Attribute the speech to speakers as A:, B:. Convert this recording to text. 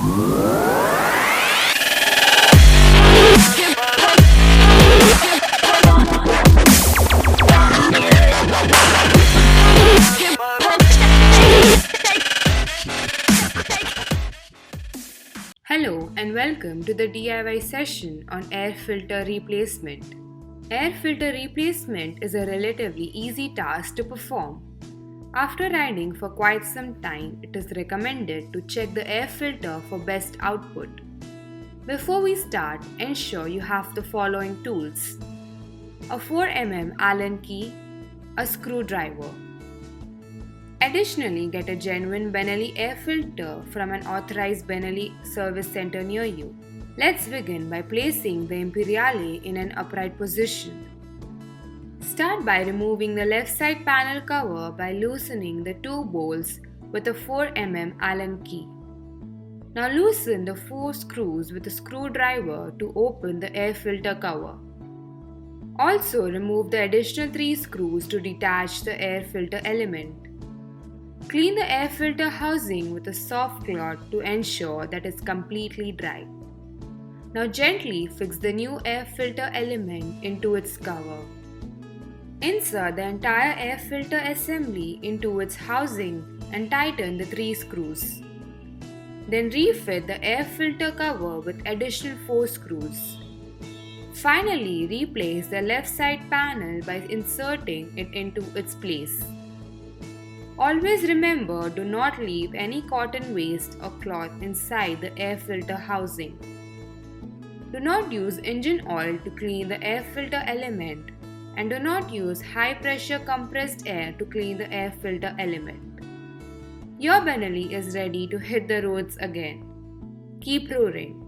A: Hello and welcome to the DIY session on air filter replacement. Air filter replacement is a relatively easy task to perform. After riding for quite some time, it is recommended to check the air filter for best output. Before we start, ensure you have the following tools: a 4 mm Allen key, a screwdriver. Additionally, get a genuine Benelli air filter from an authorized Benelli service center near you. Let's begin by placing the Imperiale in an upright position. Start by removing the left side panel cover by loosening the two bolts with a 4 mm Allen key. Now loosen the 4 screws with a screwdriver to open the air filter cover. Also remove the additional 3 screws to detach the air filter element. Clean the air filter housing with a soft cloth to ensure that it's completely dry. Now gently fix the new air filter element into its cover. Insert the entire air filter assembly into its housing and tighten the 3 screws. Then refit the air filter cover with additional 4 screws. Finally, replace the left side panel by inserting it into its place. Always remember, do not leave any cotton waste or cloth inside the air filter housing. Do not use engine oil to clean the air filter element, and do not use high pressure compressed air to clean the air filter element. Your Benelli is ready to hit the roads again. Keep roaring.